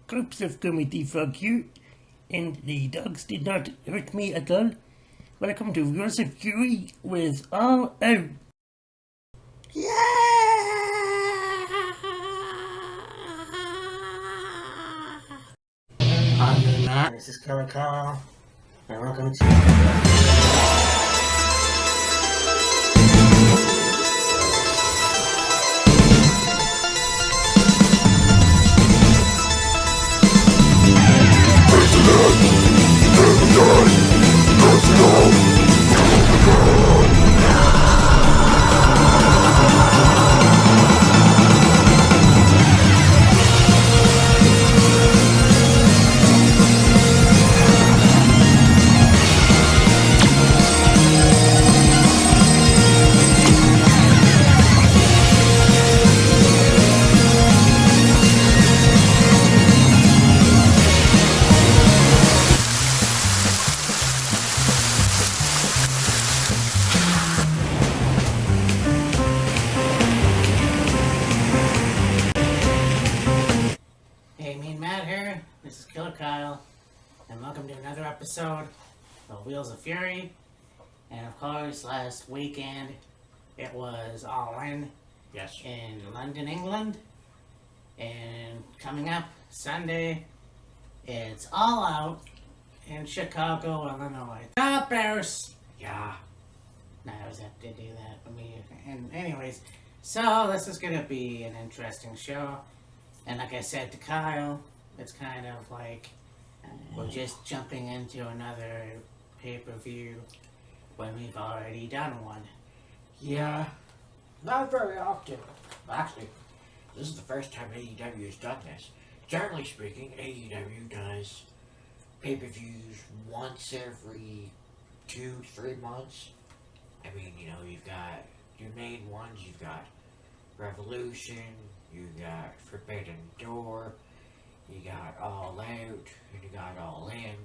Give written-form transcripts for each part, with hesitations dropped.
Groups of Comedy Frog here, and the dogs did not hurt me at all. Welcome to Wheels of Fury with All Out. Yeah! I'm your man. This is Killer Carl, and welcome to... Hey, me and Matt here. This is Killer Kyle, and welcome to another episode of Wheels of Fury. And of course, last weekend it was All In. Yes. In London, England. And coming up Sunday, it's All Out in Chicago, Illinois. Ah, Bears! Yeah. No, I always have to do that for me. And anyways, so this is gonna be an interesting show. And like I said to Kyle, it's kind of like we're just jumping into another pay-per-view when we've already done one. Yeah. Not very often. Actually, this is the first time AEW has done this. Generally speaking, AEW does pay-per-views once every 2-3 months. I mean, you know, you've got your main ones. You've got Revolution. You got Forbidden Door. You got All Out. And you got All In.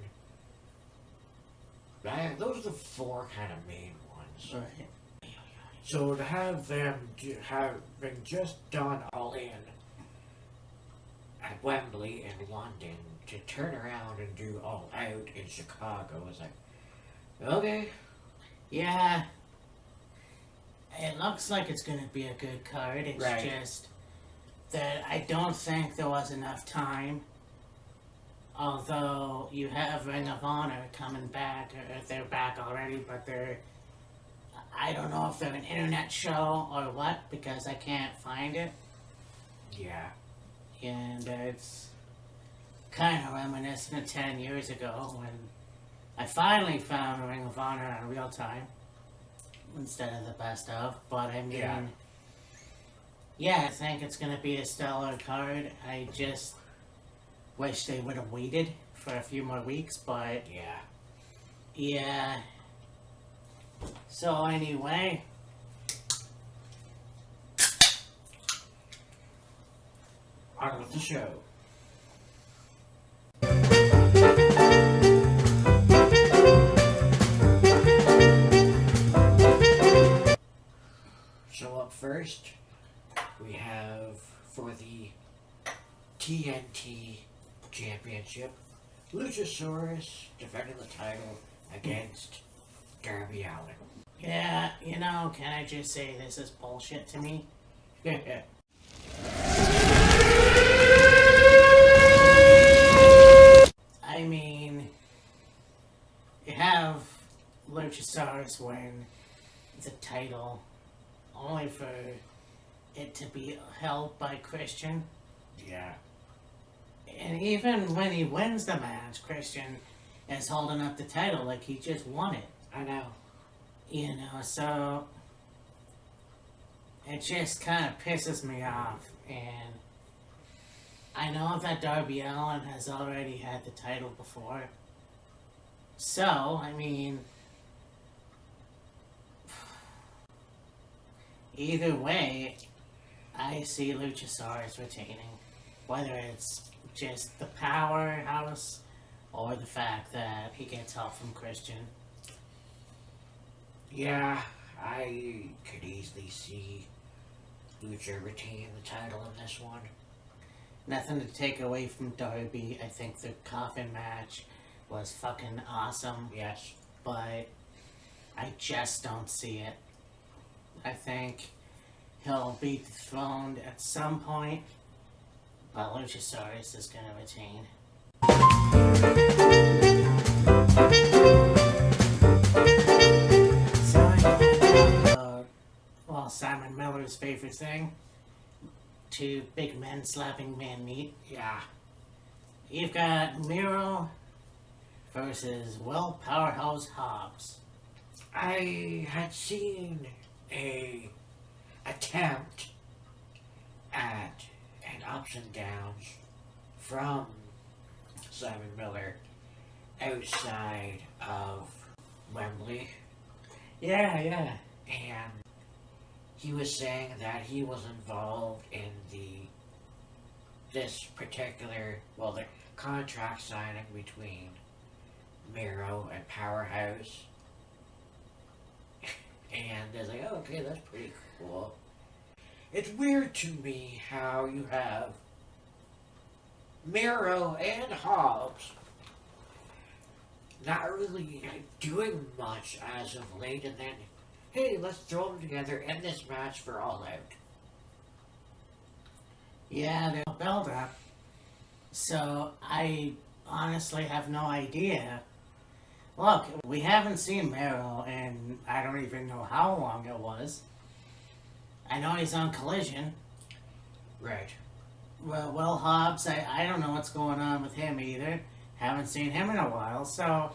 Those are the four kind of main ones. Right. So to have them having just done All In at Wembley in London, to turn around and do All Out in Chicago is like, okay. Yeah. It looks like it's going to be a good card. It's Right. just that I don't think there was enough time. Although you have Ring of Honor coming back, or if they're back already, but I don't know if they're an internet show or what, because I can't find it. Yeah. And it's kind of reminiscent of 10 years ago when I finally found Ring of Honor on real time instead of the best of. But I mean, yeah, I think it's going to be a stellar card. I just wish they would have waited for a few more weeks, but yeah. So anyway, On with the show. So up first, we have for the TNT Championship, Luchasaurus defending the title against Darby Allin. yeah, you know, can I just say this is bullshit to me? I mean, you have Luchasaurus win the title only for it to be held by Christian. Yeah. And even when he wins the match, Christian is holding up the title like he just won it. I know. You know, so it just kind of pisses me off. And I know that Darby Allin has already had the title before. So, I mean, either way, I see Luchasaurus retaining. Whether it's just the powerhouse or the fact that he gets help from Christian. Yeah, I could easily see Lucha retaining the title in this one. Nothing to take away from Darby. I think the coffin match was fucking awesome. Yes. But I just don't see it. I think he'll be dethroned at some point, but Luchasaurus is going to retain. So I talk about, well, Simon Miller's favorite thing. Two big men slapping man meat. Yeah. You've got Miro versus Will Powerhouse Hobbs. I had seen a attempt at an ups and downs from Simon Miller outside of Wembley, Yeah. and he was saying that he was involved in this particular, well, the contract signing between Miro and Powerhouse. And they're like, oh, okay, that's pretty cool. It's weird to me how you have Miro and Hobbs not really doing much as of late, and then, hey, let's throw them together in this match for All Out. Yeah, they'll build up. So I honestly have no idea. Look, we haven't seen Miro, and I don't even know how long it was. I know he's on Collision. Right. Well, Will Hobbs, I don't know what's going on with him either. Haven't seen him in a while, so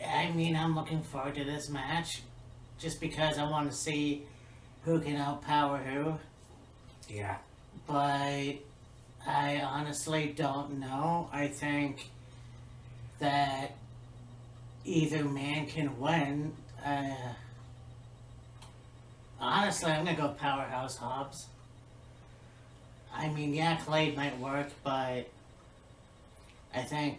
I mean, I'm looking forward to this match just because I want to see who can outpower who. Yeah. But I honestly don't know. I think that either man can win. Honestly, I'm gonna go Powerhouse Hobbs. I mean, yeah, Clade might work, but I think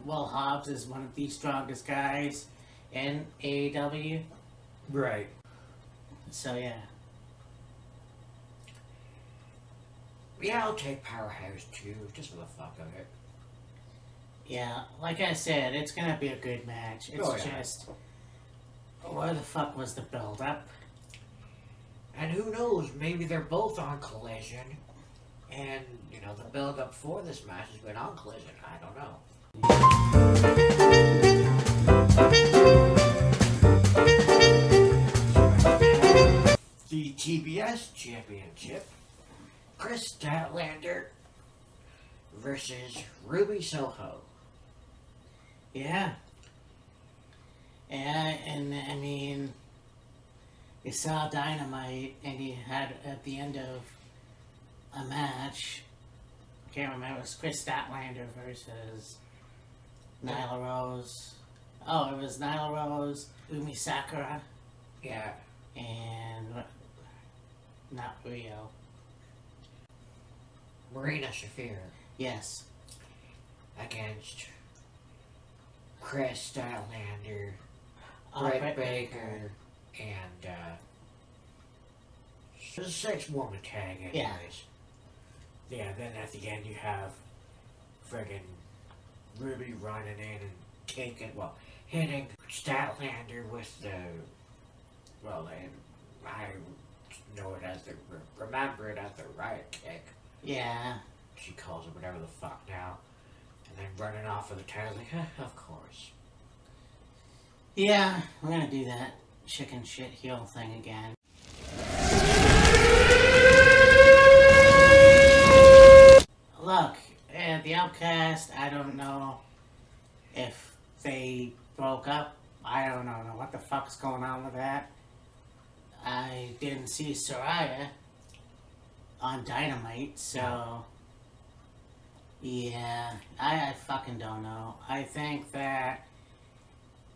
Will Hobbs is one of the strongest guys in AEW. Right. So yeah. Yeah, I'll take Powerhouse too, just for the fuck of it. Yeah, like I said, it's gonna be a good match. It's just, where the fuck was the build-up? And who knows, maybe they're both on Collision, and, the build-up for this match has been on Collision. I don't know. The TBS Championship, Chris Statlander versus Ruby Soho. Yeah. Yeah, and I mean, you saw Dynamite, and he had at the end of a match, I can't remember, it was Chris Statlander versus Nyla Rose. Oh, it was Nyla Rose, Umi Sakura, Yeah. and not Rio. Marina Shafir Yes. against Chris Statlander, Britt Britt Baker, and it's a 6-woman tag anyways. Yeah, then at the end you have friggin' Ruby running in and hitting Statlander with the, I know it as remember it as the riot kick. Yeah. She calls it whatever the fuck now. And then running off with the title, like, of course. Yeah, we're gonna do that chicken shit heel thing again. Look, the Outcast, I don't know if they broke up. I don't know what the fuck's going on with that. I didn't see Soraya on Dynamite, so yeah, I fucking don't know. I think that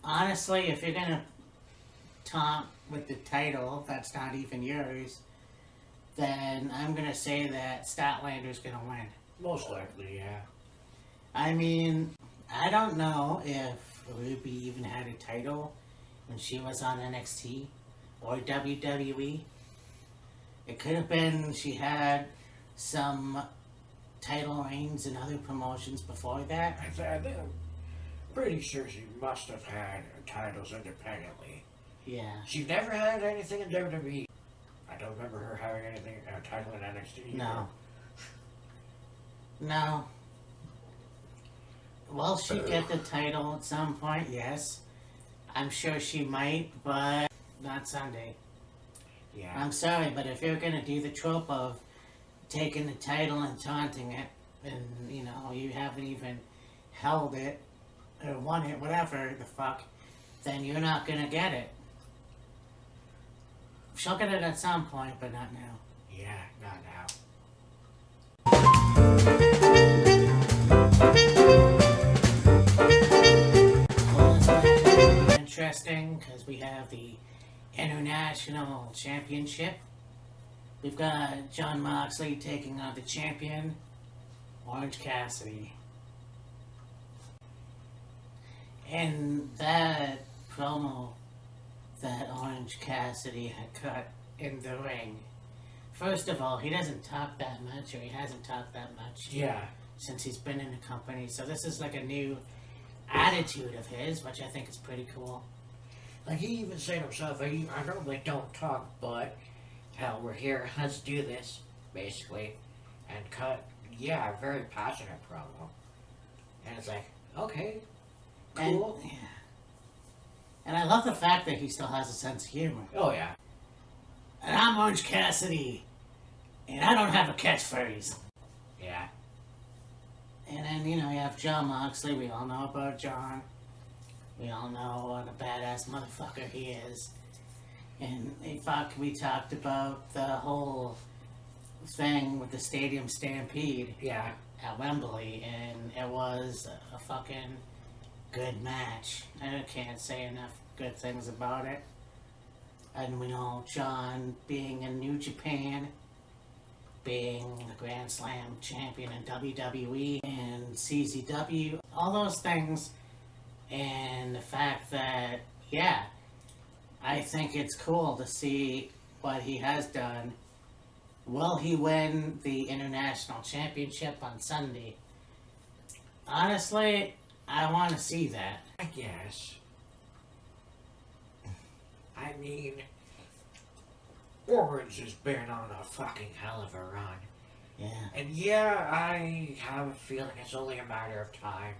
honestly, if you're gonna taunt with the title that's not even yours, then I'm gonna say that Statlander's gonna win. Most likely, yeah. I mean, I don't know if Ruby even had a title when she was on NXT or WWE. It could have been she had some title reigns in other promotions before that. I think I'm pretty sure she must have had titles independently. Yeah. She never had anything in WWE. I don't remember her having anything title in NXT. No. No. Will she get the title at some point? Yes. I'm sure she might, but not Sunday. Yeah. I'm sorry, but if you're gonna do the trope of taking the title and taunting it, and you know, you haven't even held it or won it, whatever the fuck, then you're not gonna get it. She'll get it at some point, but not now. Yeah, not now. Well, this match is gonna be interesting because we have the International Championship. We've got Jon Moxley taking on the champion, Orange Cassidy. And that promo that Orange Cassidy had cut in the ring. First of all, he doesn't talk that much, or he hasn't talked that much Yeah. since he's been in the company. So this is like a new attitude of his, which I think is pretty cool. Like he even said himself, I normally don't talk, but hell, we're here, let's do this, basically. And cut, yeah, a very passionate promo. And it's like, okay, cool. And, yeah. And I love the fact that he still has a sense of humor. Oh yeah. And I'm Orange Cassidy, and I don't have a catchphrase. Yeah. And then, you know, you have Jon Moxley. We all know about John. We all know what a badass motherfucker he is. And we talked about the whole thing with the Stadium Stampede Yeah. at Wembley, and it was a fucking good match. I can't say enough good things about it. And we know John being in New Japan, being the Grand Slam champion in WWE and CZW, all those things, and the fact that, yeah, I think it's cool to see what he has done. Will he win the International Championship on Sunday? Honestly, I want to see that. I guess. I mean, Orange has been on a fucking hell of a run. Yeah. And yeah, I have a feeling it's only a matter of time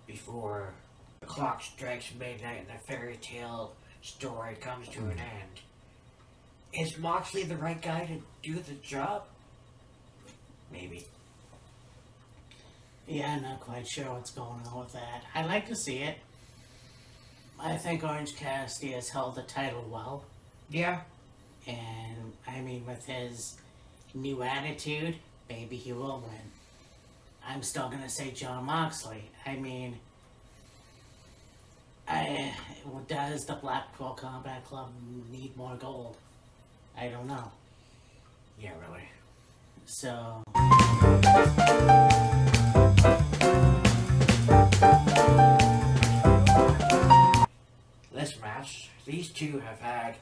before the clock strikes midnight and the fairy tale story comes to an end. Is Moxley the right guy to do the job? Maybe. Yeah, I'm not quite sure what's going on with that. I'd like to see it. I think Orange Cassidy has held the title well. Yeah. And, I mean, with his new attitude, maybe he will win. I'm still gonna say Jon Moxley. I mean, does the Blackpool Combat Club need more gold? I don't know. Yeah, really. So... This match, these two have had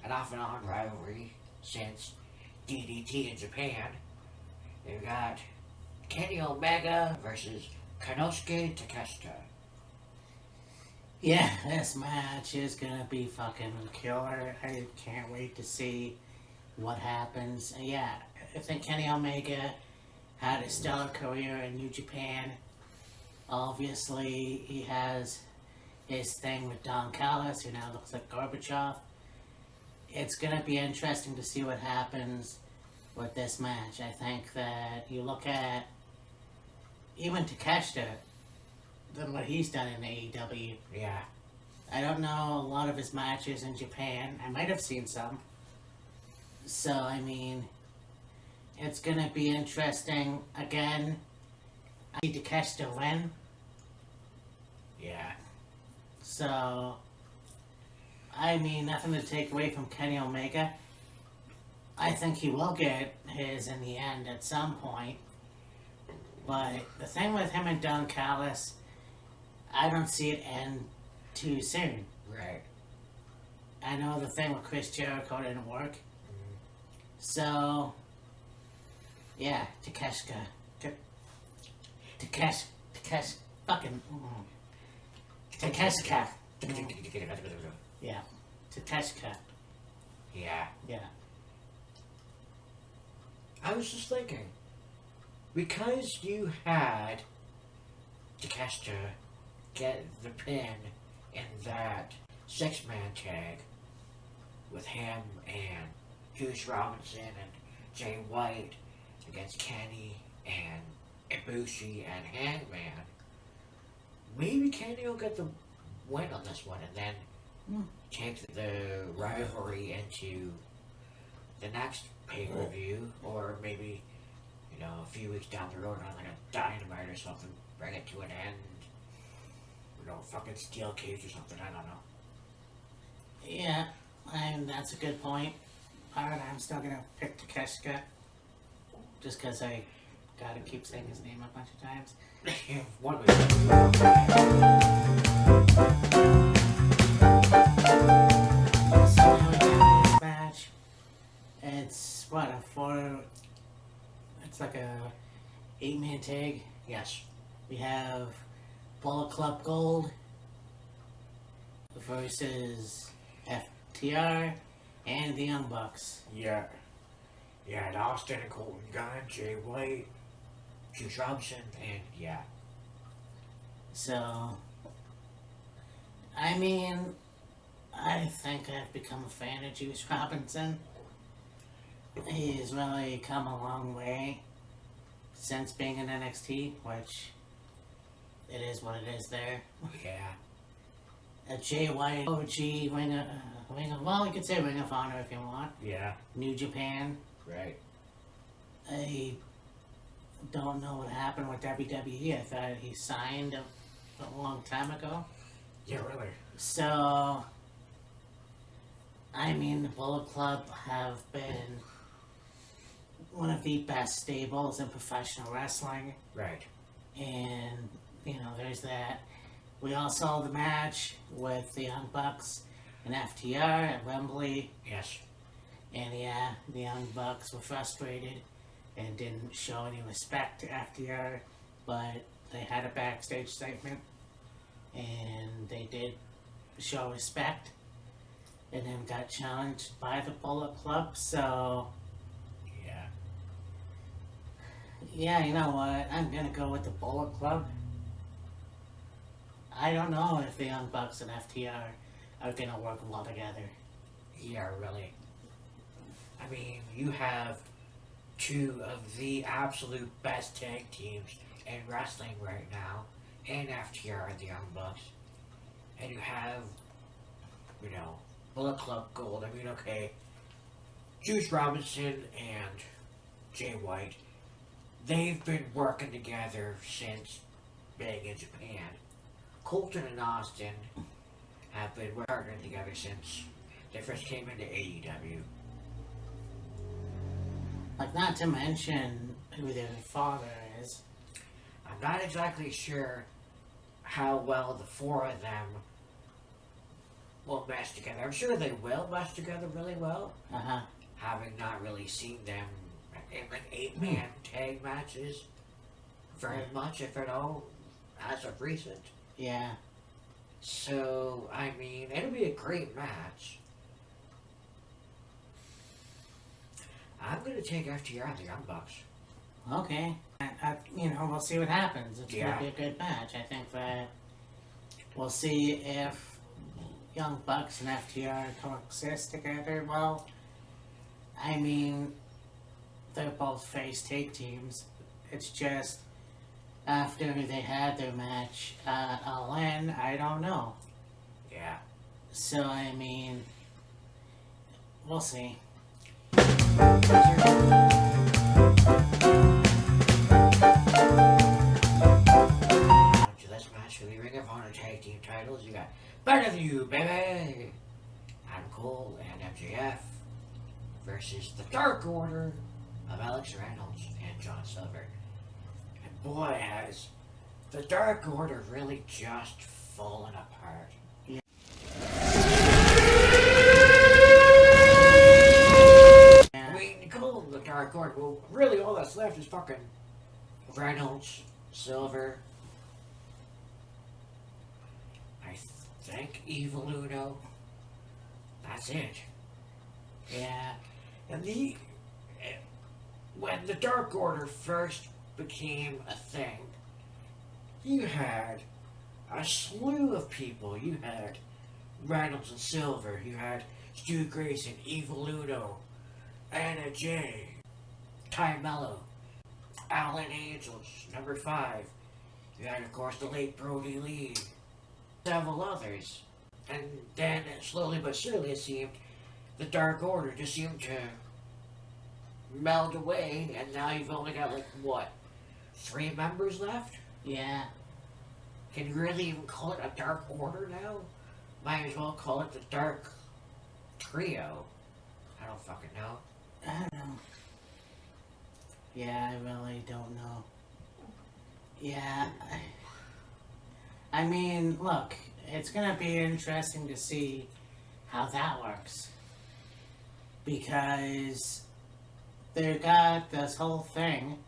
an off and on rivalry since DDT in Japan. They've got Kenny Omega versus Konosuke Takeshita. Yeah, this match is gonna be fucking killer. I can't wait to see what happens. Yeah, I think Kenny Omega had a stellar career in New Japan. Obviously, he has his thing with Don Callis, who now looks like Gorbachev. It's gonna be interesting to see what happens with this match. I think that you look at even Takeshita, than what he's done in AEW. Yeah. I don't know a lot of his matches in Japan. I might have seen some. So, I mean, it's gonna be interesting. Again, I need Takeshita to win. Yeah. So, I mean, nothing to take away from Kenny Omega. I think he will get his in the end at some point. But the thing with him and Don Callis, I don't see it end too soon. Right. I know the thing with Chris Jericho didn't work. So, Yeah, Takeshka. Takesh, fucking. Takeshka. Yeah, Takeshka. Yeah. Yeah. I was just thinking, because you had Takeshka get the pin in that 6-man tag with him and Juice Robinson and Jay White against Kenny and Ibushi and Hangman, maybe Kenny will get the win on this one and then take the rivalry into the next pay-per-view, or maybe, you know, a few weeks down the road on like a Dynamite or something, bring it to an end, you know, fucking steel cage or something, I don't know. Yeah, that's a good point. Alright, I'm still gonna pick Takeshka. Just because I gotta keep saying his name a bunch of times. One way. So now we got this match. It's what, it's like a 8-man tag. Yes. We have Bullet Club Gold versus FTR and the Young Bucks. Yeah. Yeah, and Austin and Colton Gunn, Jay White, Juice Robinson, and yeah. So, I mean, I think I've become a fan of Juice Robinson. He's really come a long way since being in NXT, which it is what it is there. Yeah. Jay White, OG, well, you could say Ring of Honor if you want. Yeah. New Japan. Right. I don't know what happened with WWE. I thought he signed a long time ago. Yeah, really. So, I mean, the Bullet Club have been one of the best stables in professional wrestling. Right. And, you know, there's that. We all saw the match with the Young Bucks and FTR at Wembley. Yes. And yeah, the Young Bucks were frustrated and didn't show any respect to FTR, but they had a backstage segment and they did show respect and then got challenged by the Bullet Club. So Yeah. yeah, you know what? I'm gonna go with the Bullet Club. I don't know if the Young Bucks and FTR are gonna work well together. Yeah, really. I mean, you have two of the absolute best tag teams in wrestling right now, and FTR and the Young Bucks. And you have, you know, Bullet Club Gold. I mean, okay, Juice Robinson and Jay White, they've been working together since being in Japan. Colton and Austin have been working together since they first came into AEW. Like, not to mention who their father is. I'm not exactly sure how well the four of them will mesh together. I'm sure they will mesh together really well, Uh-huh. having not really seen them in like 8-man tag matches very much, if at all, as of recent. Yeah. So, I mean, it'll be a great match. I'm going to take FTR and the Young Bucks. Okay. You know, we'll see what happens. It's Yeah. going to be a good match. I think that we'll see if Young Bucks and FTR coexist together. Well, I mean, they're both face take teams. It's just after they had their match at All In, I don't know. Yeah. So, I mean, we'll see. To this match for the Ring of Honor Tag Team titles, you got Better Than You, baby! Adam Cole and MJF versus the Dark Order of Alex Reynolds and John Silver. And boy, has the Dark Order really just fallen apart. I mean, Cole and the Dark Order, well, really all that's left left is fucking Reynolds, Silver. I think Evil Uno. That's it. Yeah. And when the Dark Order first became a thing, you had a slew of people. You had Reynolds and Silver. You had Stu Grayson, Evil Uno, Anna Jay, Ty Mello, Alan Angels, number 5. You had, of course, the late Brody Lee, several others. And then, slowly but surely, it seemed the Dark Order just seemed to meld away, and now you've only got, like, what, 3 members left? Yeah. Can you really even call it a Dark Order now? Might as well call it the Dark Trio. I don't fucking know. I don't know. Yeah, I really don't know. Yeah. I mean, look, it's gonna be interesting to see how that works. Because they got this whole thing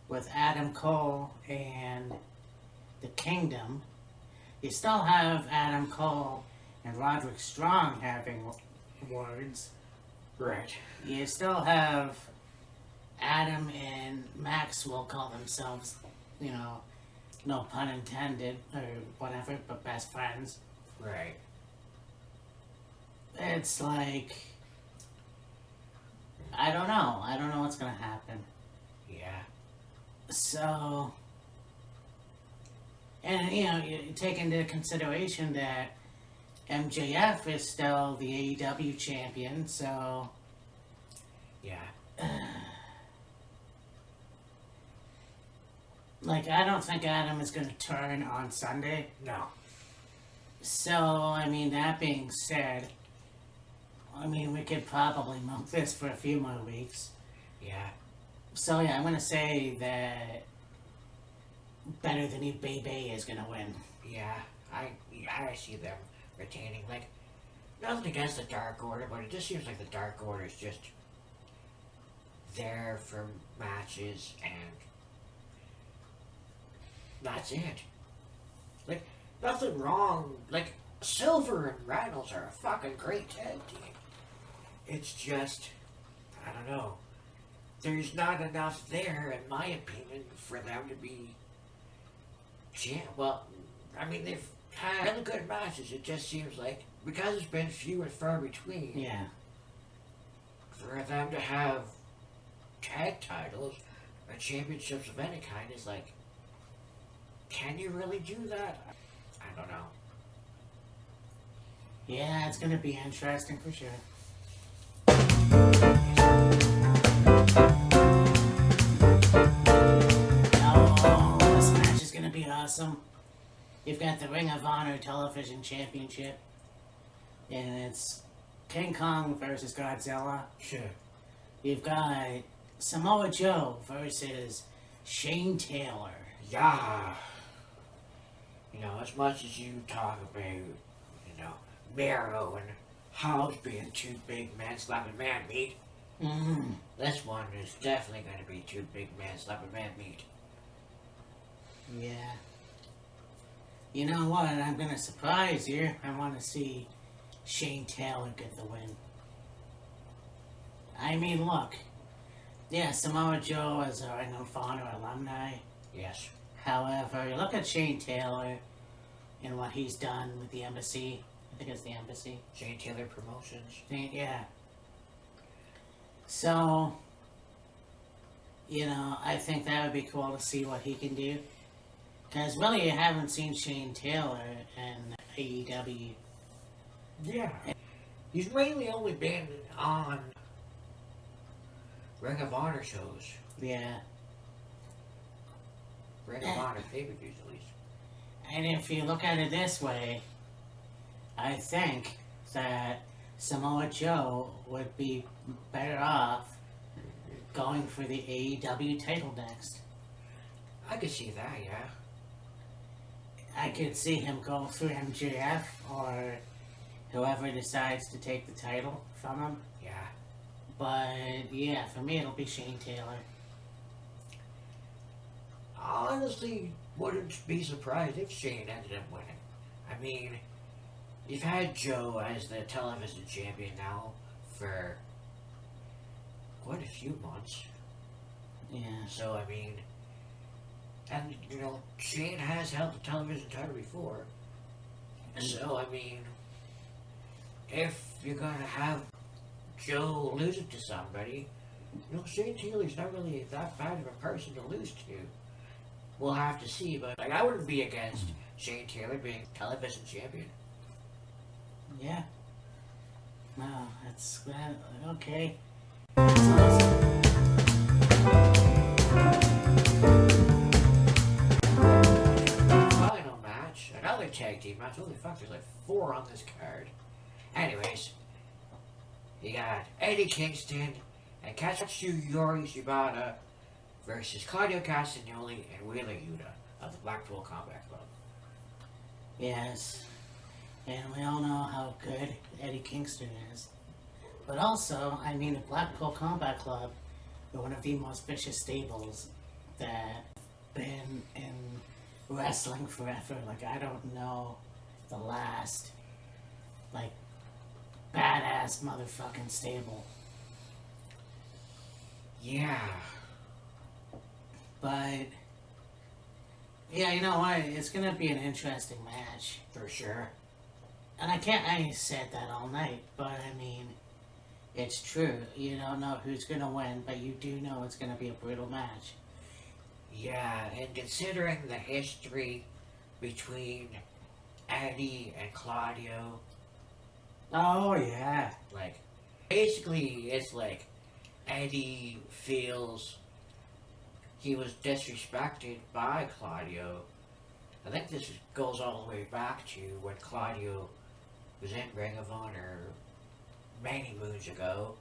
with Adam Cole and the Kingdom. You still have Adam Cole and Roderick Strong having words. Right. You still have Adam and Max will call themselves, you know, no pun intended, or whatever, but best friends. Right. It's like, I don't know. I don't know what's gonna happen. Yeah. So, and you know, you take into consideration that MJF is still the AEW champion, so Yeah. like, I don't think Adam is gonna turn on Sunday. No. So, I mean, that being said, I mean, we could probably milk this for a few more weeks. Yeah. So, yeah, I'm gonna say that Better Than You Baby is gonna win. Yeah. I see them retaining. Like, nothing against the Dark Order, but it just seems like the Dark Order is just there for matches and that's it. Like, nothing wrong. Like, Silver and Reynolds are a fucking great tag team. It's just, I don't know. There's not enough there, in my opinion, for them to be well, I mean, they've had really good matches. It just seems like, because it's been few and far between, Yeah. for them to have tag titles or championships of any kind is like, can you really do that? I don't know. Yeah, it's gonna be interesting for sure. Oh, this match is gonna be awesome. You've got the Ring of Honor Television Championship, and it's King Kong versus Godzilla. Sure. You've got Samoa Joe versus Shane Taylor. Yeah. You know, as much as you talk about, you know, Mero and Hobbs being 2 big men slapping man meat, this one is definitely going to be 2 big men slapping man meat. Yeah. You know what? I'm gonna surprise you. I want to see Shane Taylor get the win. I mean, look. Yeah, Samoa Joe is a Ring of Honor alumni. Yes. However, look at Shane Taylor and what he's done with the embassy. I think it's the embassy. Shane Taylor Promotions. Yeah. So, you know, I think that would be cool to see what he can do. Because really, you haven't seen Shane Taylor in AEW. Yeah. He's mainly only been on Ring of Honor shows. Yeah. Ring of Honor pay-per-views, at least. And if you look at it this way, I think that Samoa Joe would be better off going for the AEW title next. I could see that, yeah. I could see him go through MJF or whoever decides to take the title from him. Yeah. But yeah, for me it'll be Shane Taylor. honestly wouldn't be surprised if Shane ended up winning. I mean, you've had Joe as the television champion now for quite a few months. Yeah. So, I mean, and, you know, Shane has held the television title before. So, I mean, if you're going to have Joe lose it to somebody, you know, Shane Taylor's not really that bad of a person to lose to. We'll have to see, but, like, I wouldn't be against Shane Taylor being television champion. Yeah. No, that's okay. That's awesome. Final match, another tag team match. Holy fuck, there's like 4 on this card. Anyways, you got Eddie Kingston and Katsuyori Shibata versus Claudio Castagnoli and Wheeler Yuta of the Blackpool Combat Club. Yes. And we all know how good Eddie Kingston is. But also, I mean, the Blackpool Combat Club are one of the most vicious stables that been in wrestling forever. Like, I don't know the last, like, badass motherfucking stable. Yeah. But, yeah, you know what? It's gonna be an interesting match. For sure. And I said that all night, but I mean, it's true. You don't know who's gonna win, but you do know it's gonna be a brutal match. Yeah, and considering the history between Eddie and Claudio, Oh, yeah. like, basically, it's like Eddie feels he was disrespected by Claudio. I think this goes all the way back to when Claudio was in Ring of Honor many moons ago,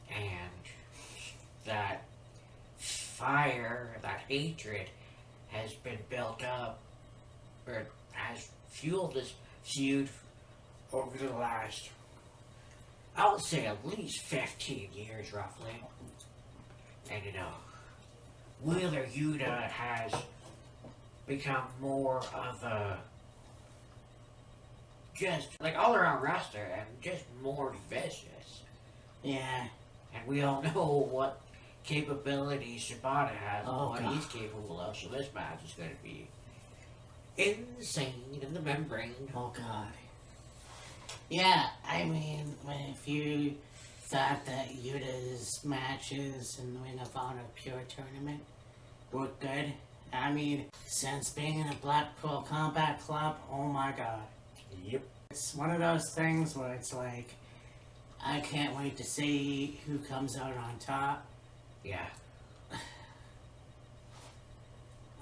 and that fire, that hatred has been built up, or has fueled this feud over the last, I would say, at least 15 years, roughly. And, you know, Wheeler Yuta has become more of a just like all-around wrestler and just more vicious. Yeah. And we all know what capabilities Shibata has and Oh, what God. he's capable of, so this match is going to be insane in the membrane. Oh, God. Yeah, I mean, if you thought that Yuta's matches in the Ring of Honor Pure Tournament were good, I mean, since being in a Blackpool Combat Club, oh my God. Yep. It's one of those things where it's like, I can't wait to see who comes out on top. Yeah.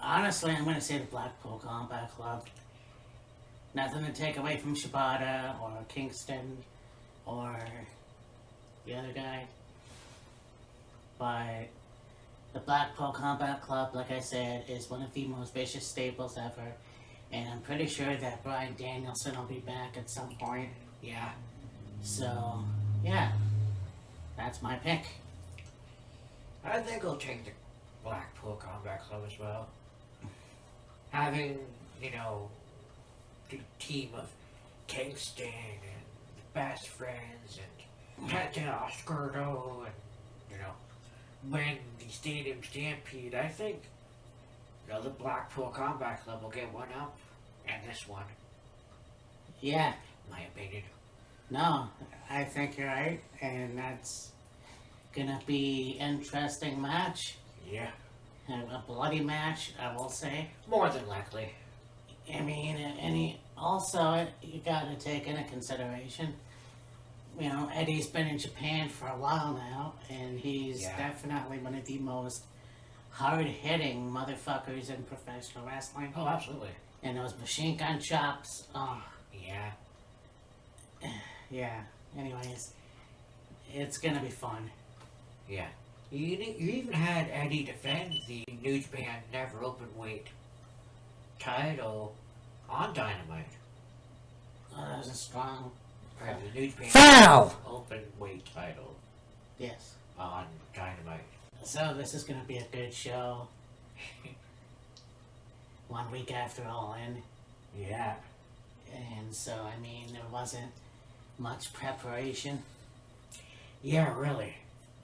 Honestly, I'm going to say the Blackpool Combat Club. Nothing to take away from Shibata or Kingston or the other guy. But the Blackpool Combat Club, like I said, is one of the most vicious stables ever. And I'm pretty sure that Bryan Danielson will be back at some point. Yeah. So, yeah. That's my pick. I think I'll take the Blackpool Combat Club as well. Having, you know, the team of Kingston and the Best Friends and Captain Oscardo and, you know, win the Stadium Stampede, I think, you know, the Blackpool Combat Club will get one up and this one, Yeah. in my opinion. No, I think you're right. And that's gonna be interesting match. Yeah. A bloody match, I will say. More than likely. I mean, also, you gotta take into consideration, you know, Eddie's been in Japan for a while now, and he's Yeah. definitely one of the most hard-hitting motherfuckers in professional wrestling. Oh, absolutely. And those machine gun chops, oh, Yeah. yeah. Anyways, it's gonna be fun. Yeah. You even had Eddie defend the New Japan Never Openweight title on Dynamite. That was a strong, Or the New Japan Foul! Openweight title yes. on Dynamite. So this is gonna be a good show. 1 week after All In. Yeah. And so, I mean, there wasn't much preparation. Yeah, really.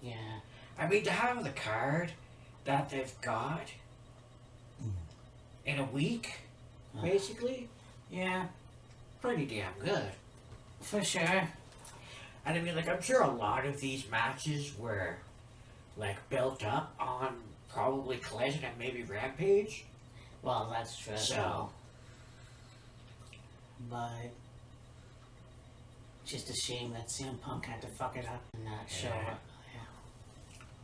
Yeah. I mean, to have the card that they've got in a week, basically, Yeah, pretty damn good. for sure. And I mean, like, I'm sure a lot of these matches were, like, built up on probably Collision and maybe Rampage. Well, that's true. So, But just a shame that CM Punk had to fuck it up and not show Yeah. up. Yeah.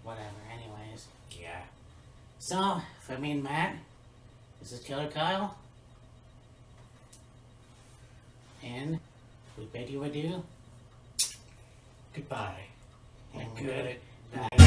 Whatever, anyways. yeah. So, for me and Matt, this is Killer Kyle. And we bid you adieu. Goodbye. And Good night. night.